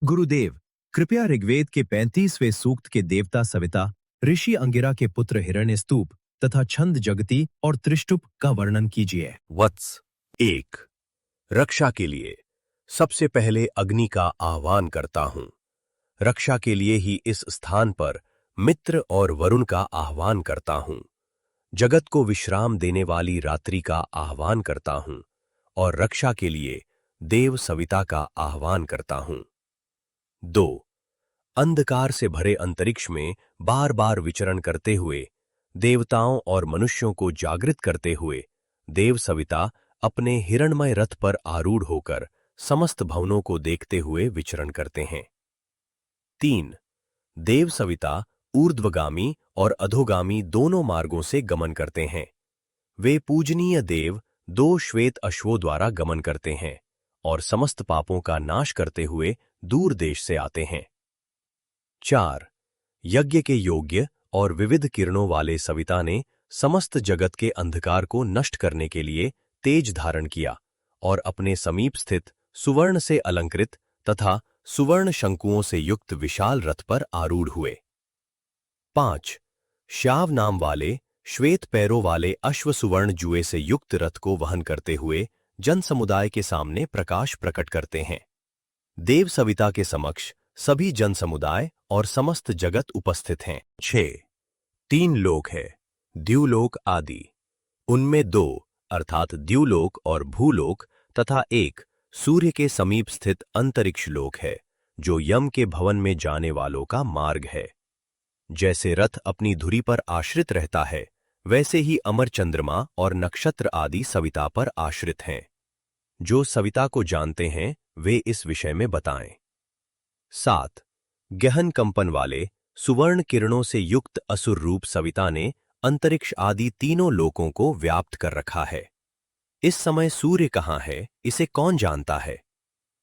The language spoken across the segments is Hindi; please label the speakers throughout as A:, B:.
A: गुरुदेव, कृपया ऋग्वेद के 35वें सूक्त के देवता सविता, ऋषि अंगिरा के पुत्र हिरण्यस्तूप तथा छंद जगती और त्रिष्टुप का वर्णन कीजिए।
B: वत्स एक। रक्षा के लिए सबसे पहले अग्नि का आह्वान करता हूं। रक्षा के लिए ही इस स्थान पर मित्र और वरुण का आह्वान करता हूं। जगत को विश्राम देने वाली रात्रि का आह्वान करता हूं और रक्षा के लिए देव सविता का आह्वान करता हूं। 2। अंधकार से भरे अंतरिक्ष में बार बार विचरण करते हुए, देवताओं और मनुष्यों को जागृत करते हुए, देव सविता अपने हिरणमय रथ पर आरूढ़ होकर समस्त भवनों को देखते हुए विचरण करते हैं। 3। देव सविता ऊर्ध्वगामी और अधोगामी दोनों मार्गों से गमन करते हैं। वे पूजनीय देव 2 श्वेत अश्वों द्वारा गमन करते हैं और समस्त पापों का नाश करते हुए दूर देश से आते हैं। 4। यज्ञ के योग्य और विविध किरणों वाले सविता ने समस्त जगत के अंधकार को नष्ट करने के लिए तेज धारण किया और अपने समीप स्थित सुवर्ण से अलंकृत तथा सुवर्ण शंकुओं से युक्त विशाल रथ पर आरूढ़ हुए। 5। श्याव नाम वाले श्वेत पैरों वाले अश्व सुवर्ण जुए से युक्त रथ को वहन करते हुए जन समुदाय के सामने प्रकाश प्रकट करते हैं। देव सविता के समक्ष सभी जन समुदाय और समस्त जगत उपस्थित हैं। 6। 3 लोक है, द्युलोक आदि। उनमें 2 अर्थात द्युलोक और भूलोक तथा 1 सूर्य के समीप स्थित अंतरिक्ष लोक है, जो यम के भवन में जाने वालों का मार्ग है। जैसे रथ अपनी धुरी पर आश्रित रहता है, वैसे ही अमर चंद्रमा और नक्षत्र आदि सविता पर आश्रित हैं। जो सविता को जानते हैं वे इस विषय में बताएं। 7। गहन कंपन वाले सुवर्ण किरणों से युक्त असुर रूप सविता ने अंतरिक्ष आदि तीनों लोकों को व्याप्त कर रखा है। इस समय सूर्य कहाँ है, इसे कौन जानता है?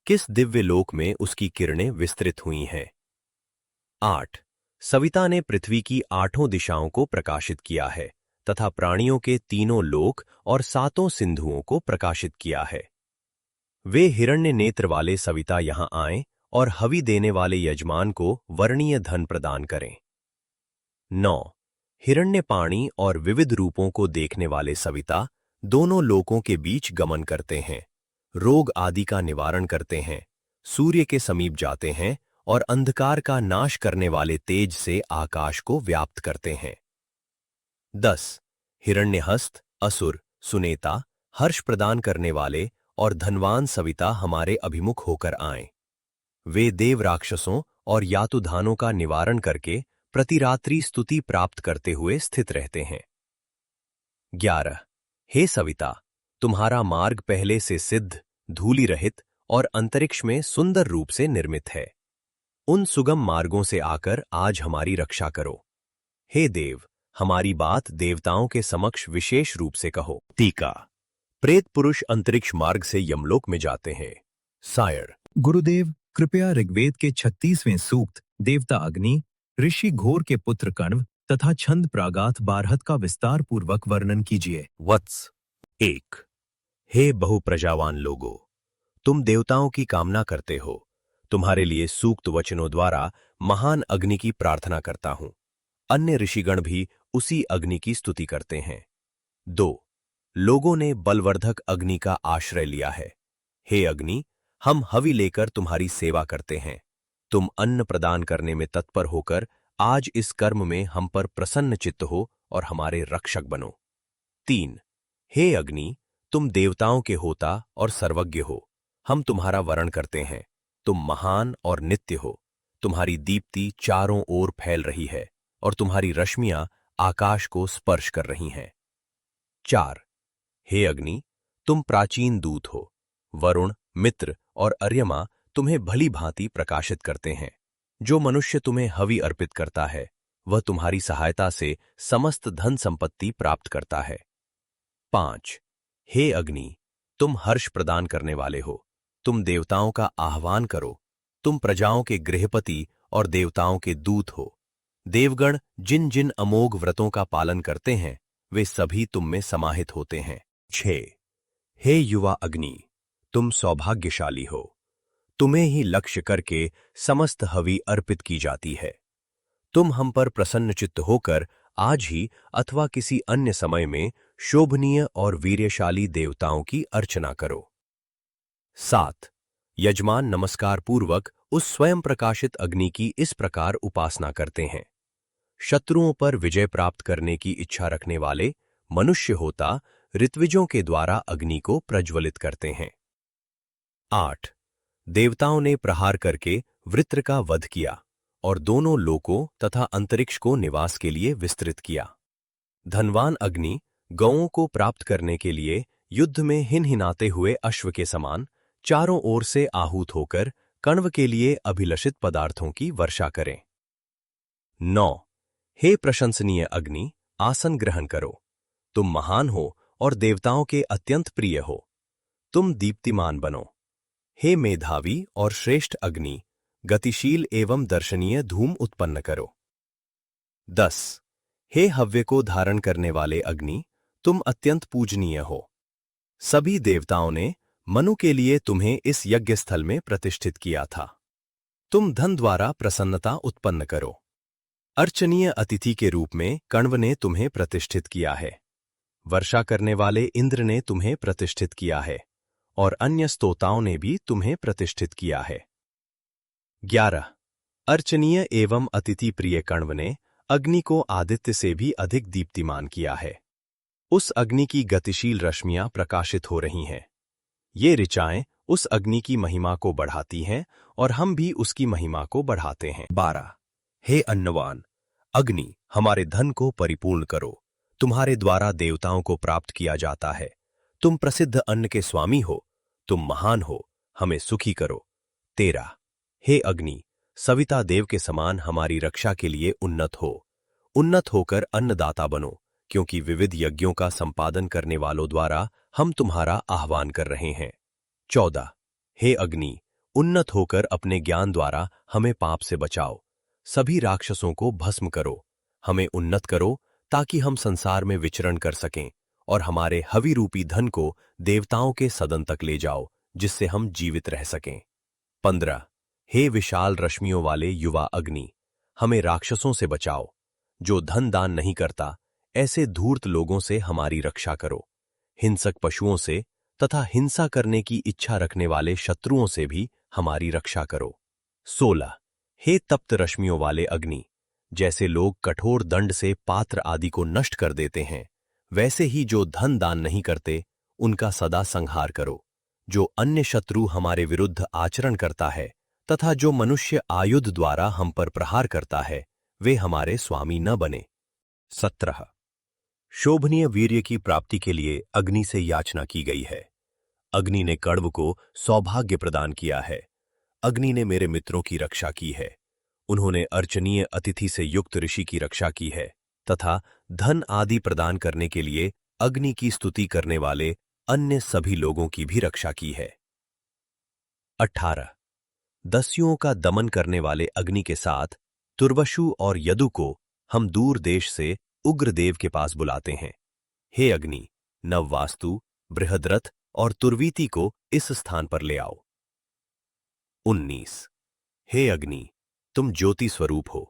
B: किस दिव्य लोक में उसकी किरणें विस्तृत हुई हैं? 8। सविता ने पृथ्वी की 8 दिशाओं को प्रकाशित किया है तथा प्राणियों के तीनों लोक और 7 सिंधुओं को प्रकाशित किया है। वे हिरण्य नेत्र वाले सविता यहां आएं और हवि देने वाले यजमान को वर्णीय धन प्रदान करें। 9। हिरण्यपाणी और विविध रूपों को देखने वाले सविता दोनों लोकों के बीच गमन करते हैं, रोग आदि का निवारण करते हैं, सूर्य के समीप जाते हैं और अंधकार का नाश करने वाले तेज से आकाश को व्याप्त करते हैं। 10। हिरण्यहस्त, असुर, सुनेता, हर्ष प्रदान करने वाले और धनवान सविता हमारे अभिमुख होकर आएं। वे देव राक्षसों और यातुधानों का निवारण करके प्रतिरात्रि स्तुति प्राप्त करते हुए स्थित रहते हैं। 11। हे सविता, तुम्हारा मार्ग पहले से सिद्ध, धूलि रहित और अंतरिक्ष में सुंदर रूप से निर्मित है। उन सुगम मार्गों से आकर आज हमारी रक्षा करो। हे देव, हमारी बात देवताओं के समक्ष विशेष रूप से कहो। टीका। प्रेत पुरुष अंतरिक्ष मार्ग से यमलोक में जाते हैं। सायर।
A: गुरुदेव, कृपया ऋग्वेद के 36वें सूक्त देवता अग्नि, ऋषि घोर के पुत्र कण्व तथा छंद प्रागात बारहत का विस्तार पूर्वक वर्णन कीजिए।
B: वत्स 1। हे बहुप्रजावान लोगों, तुम देवताओं की कामना करते हो। तुम्हारे लिए सूक्त वचनों द्वारा महान अग्नि की प्रार्थना करता हूं। अन्य ऋषिगण भी उसी अग्नि की स्तुति करते हैं। 2। लोगों ने बलवर्धक अग्नि का आश्रय लिया है। हे अग्नि, हम हवि लेकर तुम्हारी सेवा करते हैं। तुम अन्न प्रदान करने में तत्पर होकर आज इस कर्म में हम पर प्रसन्न चित्त हो और हमारे रक्षक बनो। 3। हे अग्नि, तुम देवताओं के होता और सर्वज्ञ हो। हम तुम्हारा वरण करते हैं। तुम महान और नित्य हो। तुम्हारी दीप्ति चारों ओर फैल रही है और तुम्हारी रश्मियां आकाश को स्पर्श कर रही हैं। 4। हे अग्नि, तुम प्राचीन दूत हो। वरुण, मित्र और अर्यमा तुम्हें भली भांति प्रकाशित करते हैं। जो मनुष्य तुम्हें हवि अर्पित करता है, वह तुम्हारी सहायता से समस्त धन संपत्ति प्राप्त करता है। 5। हे अग्नि, तुम हर्ष प्रदान करने वाले हो। तुम देवताओं का आह्वान करो। तुम प्रजाओं के गृहपति और देवताओं के दूत हो। देवगण जिन जिन अमोघ व्रतों का पालन करते हैं, वे सभी तुम में समाहित होते हैं। 6। हे युवा अग्नि, तुम सौभाग्यशाली हो। तुम्हें ही लक्ष्य करके समस्त हवि अर्पित की जाती है। तुम हम पर प्रसन्नचित्त होकर आज ही अथवा किसी अन्य समय में शोभनीय और वीर्यशाली देवताओं की अर्चना करो। 7. यजमान नमस्कार पूर्वक उस स्वयं प्रकाशित अग्नि की इस प्रकार उपासना करते हैं। शत्रुओं पर विजय प्राप्त करने की इच्छा रखने वाले मनुष्य होता ऋत्विजों के द्वारा अग्नि को प्रज्वलित करते हैं। 8. देवताओं ने प्रहार करके वृत्र का वध किया और दोनों लोकों तथा अंतरिक्ष को निवास के लिए विस्तृत किया। धनवान अग्नि गौओं को प्राप्त करने के लिए युद्ध में हिनहिनाते हुए अश्व के समान चारों ओर से आहूत होकर कण्व के लिए अभिलषित पदार्थों की वर्षा करें। 9. हे प्रशंसनीय अग्नि, आसन ग्रहण करो। तुम महान हो और देवताओं के अत्यंत प्रिय हो। तुम दीप्तिमान बनो। हे मेधावी और श्रेष्ठ अग्नि, गतिशील एवं दर्शनीय धूम उत्पन्न करो। 10. हे हव्य को धारण करने वाले अग्नि, तुम अत्यंत पूजनीय हो। सभी देवताओं ने मनु के लिए तुम्हें इस यज्ञ स्थल में प्रतिष्ठित किया था। तुम धन द्वारा प्रसन्नता उत्पन्न करो। अर्चनीय अतिथि के रूप में कण्व ने तुम्हें प्रतिष्ठित किया है। वर्षा करने वाले इंद्र ने तुम्हें प्रतिष्ठित किया है और अन्य स्तोताओं ने भी तुम्हें प्रतिष्ठित किया है। 11. अर्चनीय एवं अतिथि प्रिय कण्व ने अग्नि को आदित्य से भी अधिक दीप्तिमान किया है। उस अग्नि की गतिशील रश्मियां प्रकाशित हो रही हैं। ये ऋचाएं उस अग्नि की महिमा को बढ़ाती हैं और हम भी उसकी महिमा को बढ़ाते हैं। 12. हे अन्नवान अग्नि, हमारे धन को परिपूर्ण करो। तुम्हारे द्वारा देवताओं को प्राप्त किया जाता है। तुम प्रसिद्ध अन्न के स्वामी हो। तुम महान हो, हमें सुखी करो। 13. हे अग्नि, सविता देव के समान हमारी रक्षा के लिए उन्नत हो। उन्नत होकर अन्नदाता बनो, क्योंकि विविध यज्ञों का संपादन करने वालों द्वारा हम तुम्हारा आह्वान कर रहे हैं। 14. हे अग्नि, उन्नत होकर अपने ज्ञान द्वारा हमें पाप से बचाओ। सभी राक्षसों को भस्म करो। हमें उन्नत करो ताकि हम संसार में विचरण कर सकें और हमारे हवि रूपी धन को देवताओं के सदन तक ले जाओ, जिससे हम जीवित रह सकें। 15. हे विशाल रश्मियों वाले युवा अग्नि, हमें राक्षसों से बचाओ। जो धन दान नहीं करता, ऐसे धूर्त लोगों से हमारी रक्षा करो। हिंसक पशुओं से तथा हिंसा करने की इच्छा रखने वाले शत्रुओं से भी हमारी रक्षा करो। 16. हे तप्त रश्मियों वाले अग्नि, जैसे लोग कठोर दंड से पात्र आदि को नष्ट कर देते हैं, वैसे ही जो धन दान नहीं करते, उनका सदा संहार करो। जो अन्य शत्रु हमारे विरुद्ध आचरण करता है तथा जो मनुष्य आयुध द्वारा हम पर प्रहार करता है, वे हमारे स्वामी न बने। 17. शोभनीय वीर्य की प्राप्ति के लिए अग्नि से याचना की गई है। अग्नि ने कण्व को सौभाग्य प्रदान किया है। अग्नि ने मेरे मित्रों की रक्षा की है। उन्होंने अर्चनीय अतिथि से युक्त ऋषि की रक्षा की है तथा धन आदि प्रदान करने के लिए अग्नि की स्तुति करने वाले अन्य सभी लोगों की भी रक्षा की है। 18. दस्युओं का दमन करने वाले अग्नि के साथ तुर्वशु और यदु को हम दूर देश से उग्रदेव के पास बुलाते हैं। हे अग्नि, नववास्तु, बृहद्रथ और तुर्वीति को इस स्थान पर ले आओ। 19. हे अग्नि, तुम ज्योति स्वरूप हो।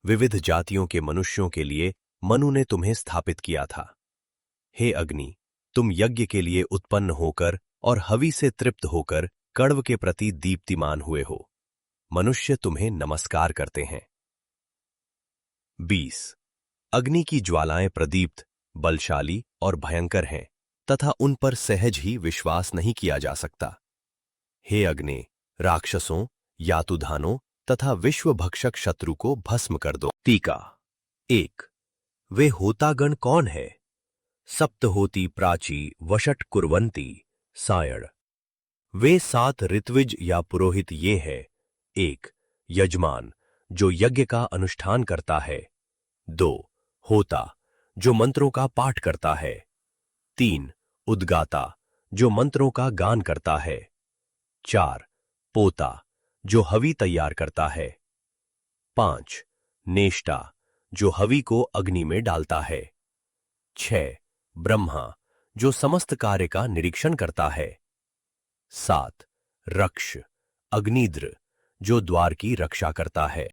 B: विविध जातियों के मनुष्यों के लिए मनु ने तुम्हें स्थापित किया था। हे अग्नि, तुम यज्ञ के लिए उत्पन्न होकर और हवि से तृप्त होकर कण्व के प्रति दीप्तिमान हुए हो। मनुष्य तुम्हें नमस्कार करते हैं। 20. अग्नि की ज्वालाएं प्रदीप्त, बलशाली और भयंकर हैं तथा उन पर सहज ही विश्वास नहीं किया जा सकता। हे अग्नि, राक्षसों, यातुधानों तथा विश्वभक्षक शत्रु को भस्म कर दो। टीका 1. वे होतागण कौन है? सप्तहोती प्राची वषट कुर्वन्ति सायण। वे 7 ऋत्विज या पुरोहित ये है। 1. यजमान, जो यज्ञ का अनुष्ठान करता है। 2. होता, जो मंत्रों का पाठ करता है। 3. उद्गाता, जो मंत्रों का गान करता है। 4. पोता, जो हवि तैयार करता है। 5. नेष्टा, जो हवि को अग्नि में डालता है। 6. ब्रह्मा, जो समस्त कार्य का निरीक्षण करता है। 7. रक्ष, अग्निद्र, जो द्वार की रक्षा करता है।